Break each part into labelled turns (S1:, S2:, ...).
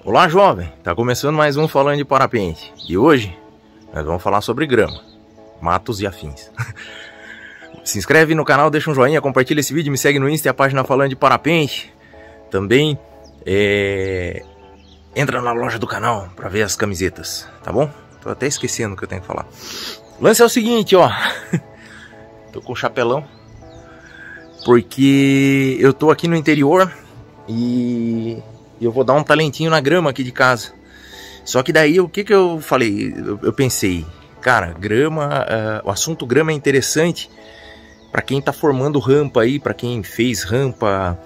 S1: Olá, jovem! Tá começando mais um Falando de Parapente. E hoje nós vamos falar sobre grama, matos e afins. Se inscreve no canal, deixa um joinha, compartilha esse vídeo, me segue no Insta e a página Falando de Parapente. Também entra na loja do canal para ver as camisetas, tá bom? Tô até esquecendo o que eu tenho que falar. O lance é o seguinte, ó. Tô com chapelão porque eu tô aqui no interior e eu vou dar um talentinho na grama aqui de casa. Só que daí, o que eu falei? Eu pensei, cara, grama, o assunto grama é interessante para quem tá formando rampa aí, para quem fez rampa,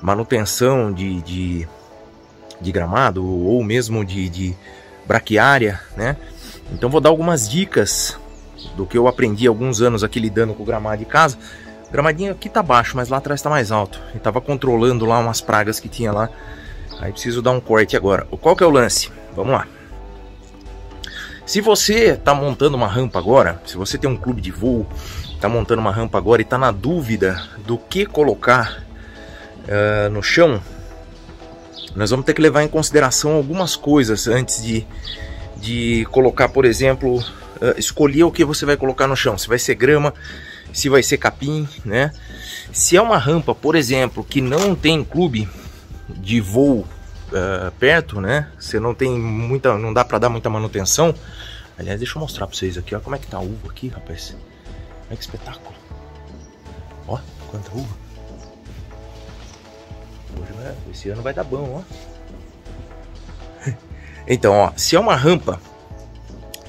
S1: manutenção de gramado ou mesmo de braquiária, né? Então vou dar algumas dicas do que eu aprendi há alguns anos aqui lidando com o gramado de casa. O gramadinho aqui tá baixo, mas lá atrás tá mais alto. Eu tava controlando lá umas pragas que tinha lá. Aí preciso dar um corte agora. Qual que é o lance? Vamos lá. Se você está montando uma rampa agora, se você tem um clube de voo, está montando uma rampa agora e está na dúvida do que colocar no chão, nós vamos ter que levar em consideração algumas coisas antes de colocar, por exemplo, escolher o que você vai colocar no chão. Se vai ser grama, se vai ser capim, né? Se é uma rampa, por exemplo, que não tem clube de voo perto, né? Você não tem muita, não dá para dar muita manutenção. Aliás, deixa eu mostrar para vocês aqui, ó, como é que tá a uva aqui, rapaz. Olha que espetáculo. Ó, quanta uva. Esse ano vai dar bom, ó. Então, ó, se é uma rampa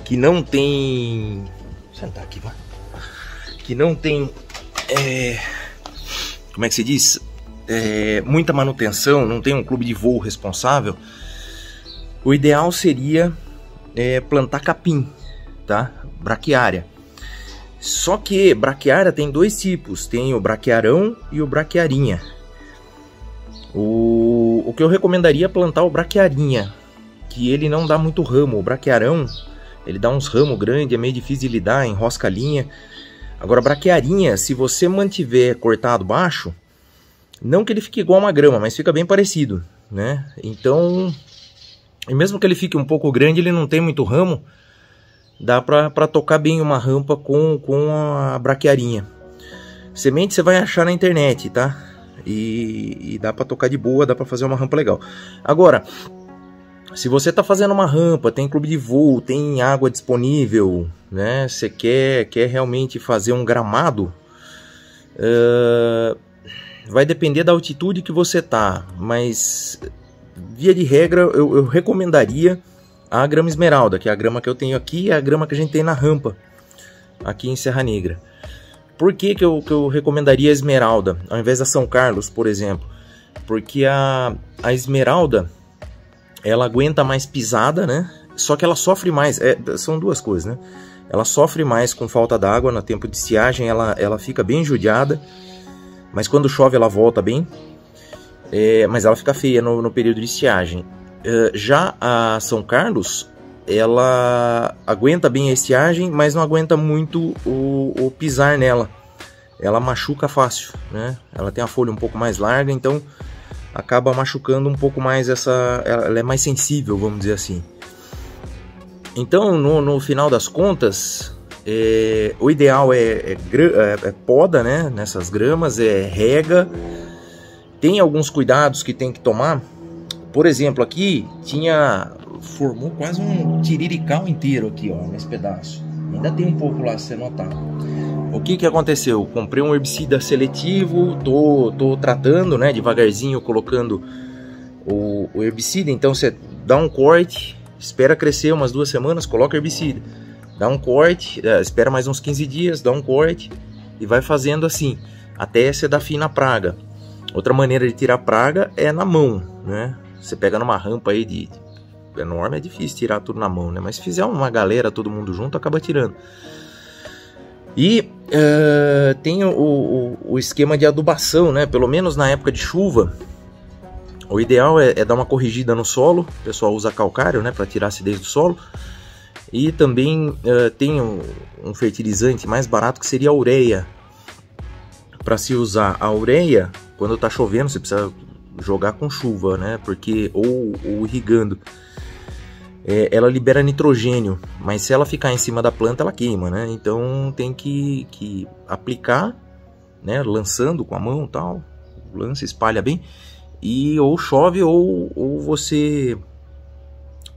S1: que não tem, vou sentar aqui, vai. Que não tem, como é que se diz? Muita manutenção, não tem um clube de voo responsável, o ideal seria plantar capim, tá? Braquiária. Só que braquiária tem dois tipos, tem o braquiarão e o braquiarinha. O que eu recomendaria é plantar o braquiarinha, que ele não dá muito ramo. O braquiarão, ele dá uns ramos grandes, é meio difícil de lidar, enrosca a linha. Agora, braquiarinha, se você mantiver cortado baixo, não que ele fique igual uma grama, mas fica bem parecido, né? Então, e mesmo que ele fique um pouco grande, ele não tem muito ramo, dá para tocar bem uma rampa com a braquiarinha. Semente você vai achar na internet, tá? E dá para tocar de boa, dá para fazer uma rampa legal. Agora, se você tá fazendo uma rampa, tem clube de voo, tem água disponível, né? Você quer realmente fazer um gramado, vai depender da altitude que você tá, mas via de regra eu recomendaria a grama esmeralda, que é a grama que eu tenho aqui, é a grama que a gente tem na rampa aqui em Serra Negra. Por que eu recomendaria a esmeralda ao invés da São Carlos, por exemplo? Porque a esmeralda, ela aguenta mais pisada, né? Só que ela sofre mais, são duas coisas, né? Ela sofre mais com falta d'água, no tempo de estiagem ela fica bem judiada. Mas quando chove ela volta bem, mas ela fica feia no período de estiagem. Já a São Carlos, ela aguenta bem a estiagem, mas não aguenta muito o pisar nela. Ela machuca fácil, né? Ela tem a folha um pouco mais larga, então acaba machucando um pouco mais ela é mais sensível, vamos dizer assim. Então, no final das contas, o ideal é poda, né, nessas gramas, rega. Tem alguns cuidados que tem que tomar. Por exemplo, aqui formou quase um tirirical inteiro aqui, ó, nesse pedaço. Ainda tem um pouco lá, se você notar. O que aconteceu? Comprei um herbicida seletivo, tô tratando, né, devagarzinho, colocando o herbicida. Então você dá um corte, espera crescer umas 2 semanas, coloca herbicida. Dá um corte, espera mais uns 15 dias, dá um corte e vai fazendo assim, até você dar fim na praga. Outra maneira de tirar praga é na mão, né? Você pega numa rampa aí enorme, é difícil tirar tudo na mão, né? Mas se fizer uma galera, todo mundo junto, acaba tirando. E tem o esquema de adubação, né? Pelo menos na época de chuva, o ideal é dar uma corrigida no solo. O pessoal usa calcário, né, para tirar a acidez do solo. E também tem um fertilizante mais barato que seria a ureia. Para se usar a ureia, quando está chovendo, você precisa jogar com chuva, né? Porque ou irrigando, ela libera nitrogênio, mas se ela ficar em cima da planta, ela queima, né? Então tem que aplicar, né? Lançando com a mão, tal, lança, espalha bem, e ou chove ou você,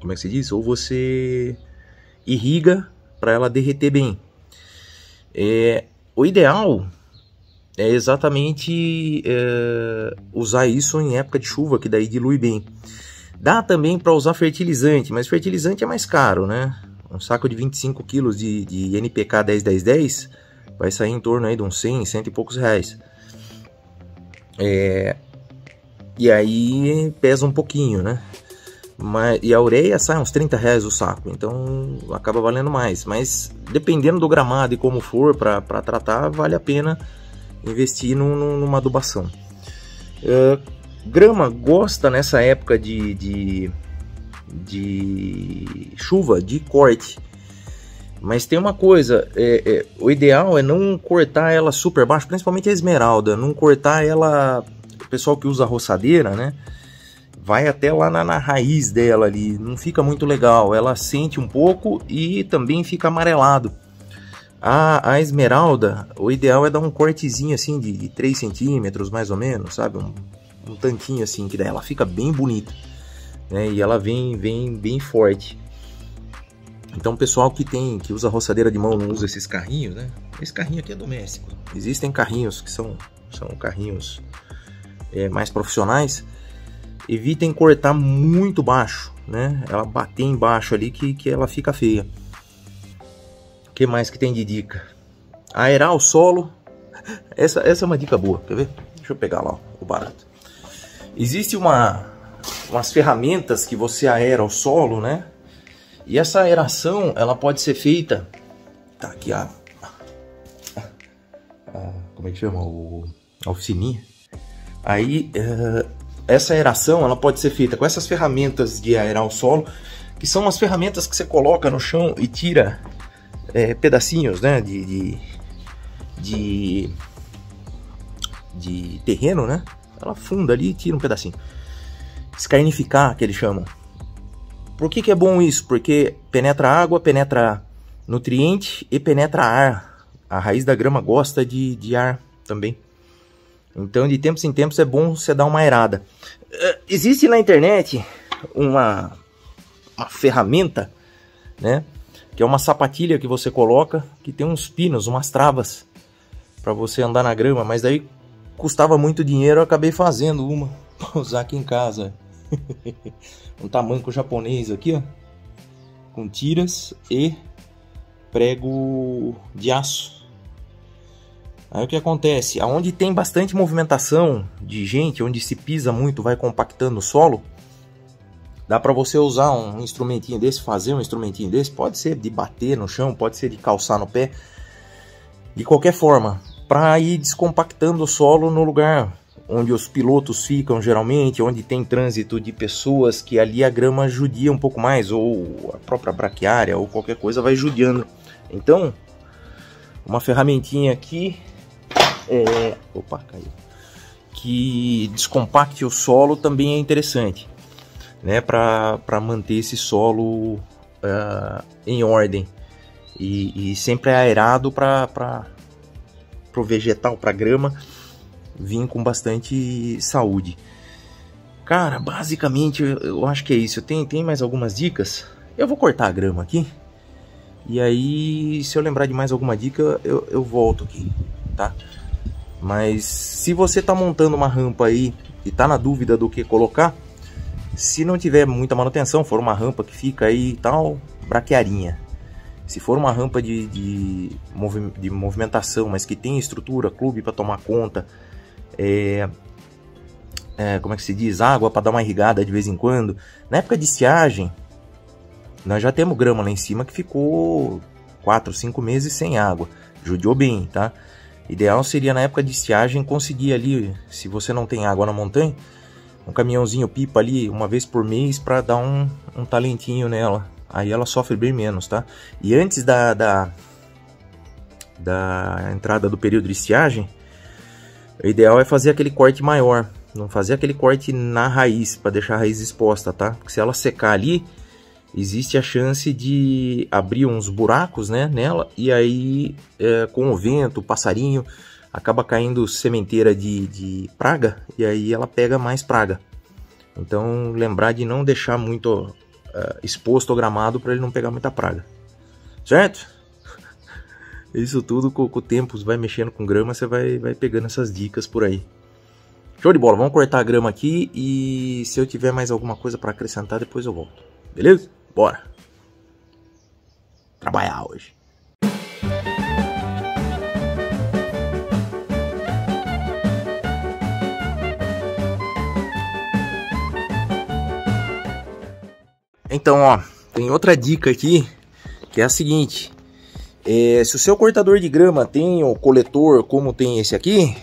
S1: como é que se diz? Ou você irriga para ela derreter bem. O ideal é exatamente usar isso em época de chuva, que daí dilui bem. Dá também para usar fertilizante, mas fertilizante é mais caro, né? Um saco de 25 kg de NPK 10-10-10 vai sair em torno aí de uns 100 e poucos reais. E aí pesa um pouquinho, né? E a ureia sai uns 30 reais o saco, então acaba valendo mais. Mas dependendo do gramado e como for para tratar, vale a pena investir numa adubação. Grama gosta nessa época de chuva de corte, mas tem uma coisa, o ideal é não cortar ela super baixo, principalmente a esmeralda, não cortar ela, o pessoal que usa roçadeira, né, vai até lá na raiz dela ali, não fica muito legal, ela sente um pouco e também fica amarelado. A esmeralda, o ideal é dar um cortezinho assim de 3 centímetros mais ou menos, sabe, um tantinho assim, que daí ela fica bem bonita, né? E ela vem bem forte. Então o pessoal que usa roçadeira de mão, não usa esses carrinhos, né? Esse carrinho aqui é doméstico. Existem carrinhos que são carrinhos mais profissionais. Evitem cortar muito baixo, né? Ela bater embaixo ali que ela fica feia. O que mais que tem de dica? Aerar o solo. Essa é uma dica boa, quer ver? Deixa eu pegar lá o barato. Existe umas ferramentas que você aera o solo, né? E essa aeração, ela pode ser feita... Tá aqui como é que chama? A oficininha. Aí, essa aeração, ela pode ser feita com essas ferramentas de aerar o solo, que são as ferramentas que você coloca no chão e tira pedacinhos, né? De terreno, né? Ela funda ali e tira um pedacinho. Escarnificar, que eles chamam. Por que é bom isso? Porque penetra água, penetra nutriente e penetra ar. A raiz da grama gosta de ar também. Então, de tempos em tempos, é bom você dar uma aerada. Existe na internet uma ferramenta, né? Que é uma sapatilha que você coloca, que tem uns pinos, umas travas, para você andar na grama. Mas daí custava muito dinheiro, eu acabei fazendo uma para usar aqui em casa. Um tamanco japonês aqui, ó, com tiras e prego de aço. Aí o que acontece? Aonde tem bastante movimentação de gente, onde se pisa muito, vai compactando o solo, dá para você usar um instrumentinho desse, fazer um instrumentinho desse, pode ser de bater no chão, pode ser de calçar no pé, de qualquer forma, para ir descompactando o solo no lugar onde os pilotos ficam geralmente, onde tem trânsito de pessoas, que ali a grama judia um pouco mais, ou a própria braquiária, ou qualquer coisa vai judiando. Então, uma ferramentinha aqui, opa, caiu, que descompacte o solo também é interessante, né, para manter esse solo em ordem, e sempre aerado para o vegetal, para a grama vir com bastante saúde. Cara, basicamente eu acho que é isso. Tem mais algumas dicas. Eu vou cortar a grama aqui, e aí se eu lembrar de mais alguma dica eu volto aqui, tá? Mas se você tá montando uma rampa aí e tá na dúvida do que colocar, se não tiver muita manutenção, for uma rampa que fica aí e tal, braquiarinha. Se for uma rampa de movimentação, mas que tem estrutura, clube para tomar conta, como é que se diz? Água para dar uma irrigada de vez em quando. Na época de estiagem, nós já temos grama lá em cima que ficou 4, 5 meses sem água. Judiou bem, tá? Ideal seria na época de estiagem conseguir ali, se você não tem água na montanha, um caminhãozinho pipa ali uma vez por mês para dar um talentinho nela. Aí ela sofre bem menos, tá? E antes da entrada do período de estiagem, o ideal é fazer aquele corte maior, Não fazer aquele corte na raiz, para deixar a raiz exposta, tá? Porque se ela secar ali, existe a chance de abrir uns buracos, né, nela, e aí com o vento, o passarinho, acaba caindo sementeira de praga, e aí ela pega mais praga. Então lembrar de não deixar muito exposto ao gramado para ele não pegar muita praga, certo? Isso tudo com o tempo, você vai mexendo com grama, você vai pegando essas dicas por aí. Show de bola, vamos cortar a grama aqui e se eu tiver mais alguma coisa para acrescentar, depois eu volto. Beleza? Bora! Trabalhar hoje. Então, ó, tem outra dica aqui, que é a seguinte. Se o seu cortador de grama tem o coletor como tem esse aqui,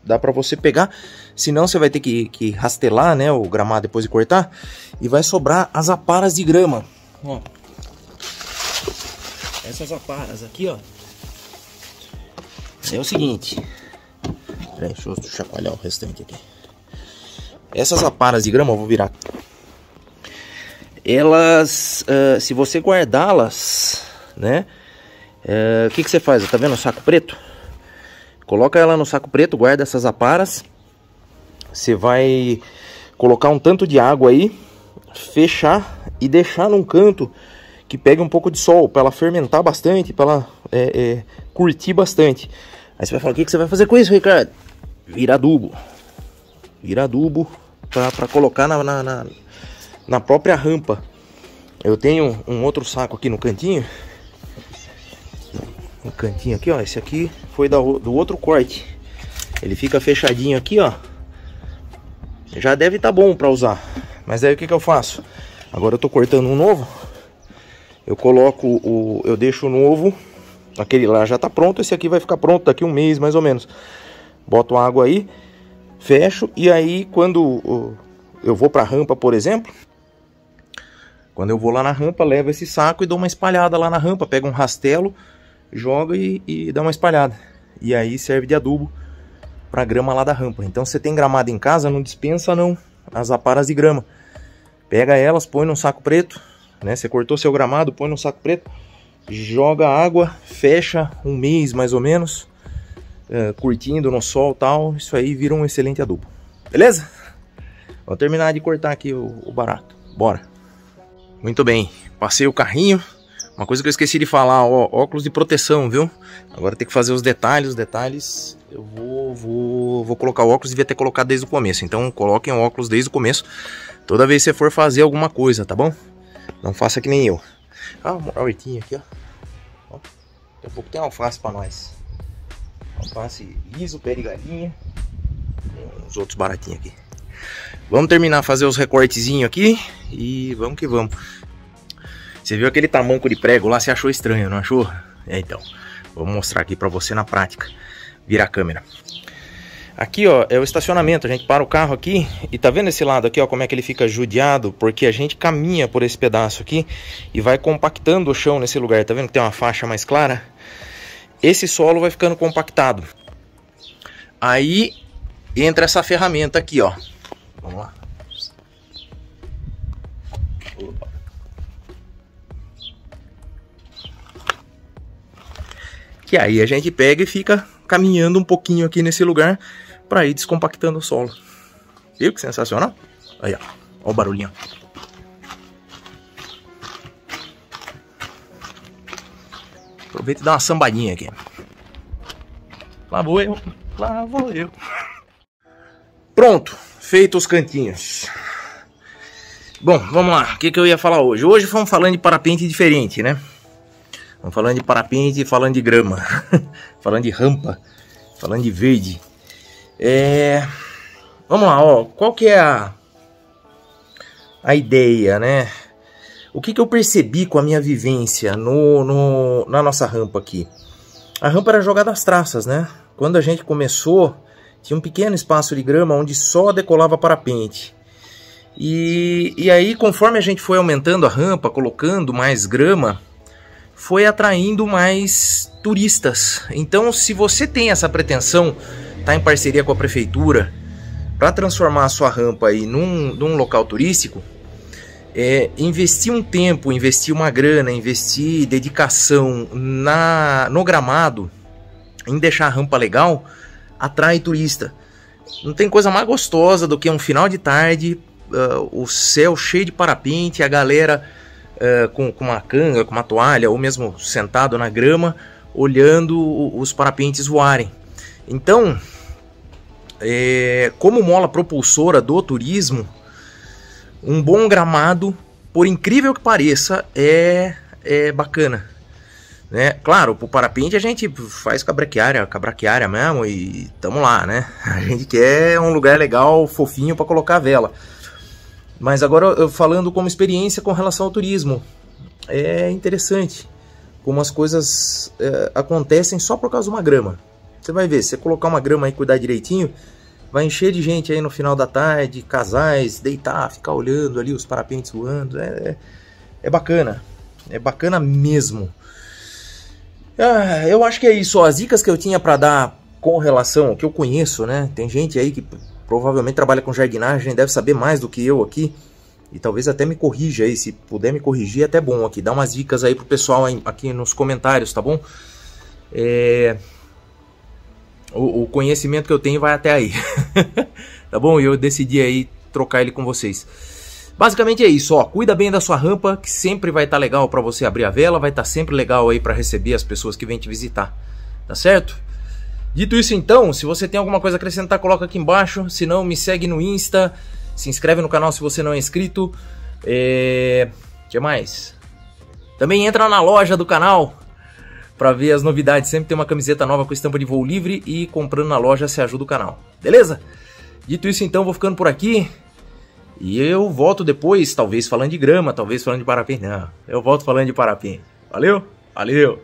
S1: dá para você pegar, senão você vai ter que rastelar, né, o gramado depois de cortar, e vai sobrar as aparas de grama. Ó, essas aparas aqui, ó, é o seguinte, peraí, deixa eu chacoalhar o restante aqui. Essas aparas de grama, eu vou virar, elas, se você guardá-las, né, o que você faz? Tá vendo o saco preto? Coloca ela no saco preto, guarda essas aparas. Você vai colocar um tanto de água aí, fechar e deixar num canto que pegue um pouco de sol, para ela fermentar bastante, para ela curtir bastante. Aí você vai falar, o que você vai fazer com isso, Ricardo? Vira adubo. Vira adubo para colocar na própria rampa. Eu tenho um outro saco aqui no cantinho. No cantinho aqui, ó. Esse aqui foi do outro corte. Ele fica fechadinho aqui, ó. Já deve estar bom para usar. Mas aí o que eu faço? Agora eu tô cortando um novo. Eu coloco eu deixo o novo. Aquele lá já tá pronto. Esse aqui vai ficar pronto daqui um mês mais ou menos. Boto água aí, fecho. E aí quando eu vou pra rampa, por exemplo, quando eu vou lá na rampa, levo esse saco e dou uma espalhada lá na rampa. Pego um rastelo, joga e dá uma espalhada. E aí serve de adubo para grama lá da rampa. Então se você tem gramado em casa, não dispensa não as aparas de grama. Pega elas, põe num saco preto, né? Você cortou seu gramado, põe num saco preto, joga água, fecha um mês mais ou menos, curtindo no sol e tal. Isso aí vira um excelente adubo. Beleza? Vou terminar de cortar aqui o barato. Bora! Muito bem, passei o carrinho. Uma coisa que eu esqueci de falar, ó, óculos de proteção, viu? Agora tem que fazer os detalhes. Eu vou colocar o óculos, devia ter colocado desde o começo. Então coloquem o óculos desde o começo, toda vez que você for fazer alguma coisa, tá bom? Não faça que nem eu. Ah, uma hortinha aqui, ó. Daqui a pouco tem alface pra nós. Alface liso, pé de galinha. Tem uns outros baratinhos aqui. Vamos terminar, fazer os recortezinhos aqui e vamos que vamos. Você viu aquele tamanco de prego lá, você achou estranho, não achou? Então, vou mostrar aqui pra você na prática. Vira a câmera. Aqui, ó, é o estacionamento. A gente para o carro aqui e tá vendo esse lado aqui, ó, como é que ele fica judiado? Porque a gente caminha por esse pedaço aqui e vai compactando o chão nesse lugar. Tá vendo que tem uma faixa mais clara? Esse solo vai ficando compactado. Aí entra essa ferramenta aqui, ó. Vamos lá. Opa. Que aí a gente pega e fica caminhando um pouquinho aqui nesse lugar para ir descompactando o solo. Viu que sensacional? Aí, ó. Ó o barulhinho. Aproveita e dá uma sambadinha aqui. Lá vou eu. Lá vou eu. Pronto. Feito os cantinhos. Bom, vamos lá. O que eu ia falar hoje? Hoje vamos falando de parapente diferente, né? Vamos falando de parapente, falando de grama, falando de rampa, falando de verde. Vamos lá, ó. Qual que é a ideia, né? O que eu percebi com a minha vivência na nossa rampa aqui? A rampa era jogada às traças, né? Quando a gente começou, tinha um pequeno espaço de grama onde só decolava parapente. E aí, conforme a gente foi aumentando a rampa, colocando mais grama, foi atraindo mais turistas. Então, se você tem essa pretensão, tá em parceria com a prefeitura, para transformar a sua rampa aí num local turístico, investir um tempo, investir uma grana, investir dedicação no gramado, em deixar a rampa legal, atrai turista. Não tem coisa mais gostosa do que um final de tarde, o céu cheio de parapente, a galera com uma canga, com uma toalha, ou mesmo sentado na grama, olhando os parapentes voarem. Então, como mola propulsora do turismo, um bom gramado, por incrível que pareça, é bacana, né? Claro, pro parapente a gente faz com a braquiária mesmo e tamo lá, né? A gente quer um lugar legal, fofinho para colocar a vela. Mas agora, eu falando como experiência com relação ao turismo, é interessante como as coisas acontecem só por causa de uma grama. Você vai ver, se você colocar uma grama aí e cuidar direitinho, vai encher de gente aí no final da tarde, casais, deitar, ficar olhando ali os parapentes voando. É bacana mesmo. Eu acho que é isso, ó, as dicas que eu tinha para dar com relação ao que eu conheço, né? Tem gente aí que provavelmente trabalha com jardinagem, deve saber mais do que eu aqui, e talvez até me corrija aí, se puder me corrigir, é até bom aqui, dá umas dicas aí pro pessoal aqui nos comentários, tá bom? O conhecimento que eu tenho vai até aí, tá bom? E eu decidi aí trocar ele com vocês. Basicamente é isso, ó, cuida bem da sua rampa, que sempre vai estar legal para você abrir a vela, vai estar sempre legal aí para receber as pessoas que vêm te visitar, tá certo? Dito isso então, se você tem alguma coisa a acrescentar, coloca aqui embaixo, se não, me segue no Insta, se inscreve no canal se você não é inscrito, que mais? Também entra na loja do canal para ver as novidades, sempre tem uma camiseta nova com estampa de voo livre e comprando na loja você ajuda o canal, beleza? Dito isso então, vou ficando por aqui. E eu volto depois, talvez falando de grama, talvez falando de parapente. Não, eu volto falando de parapente. Valeu? Valeu!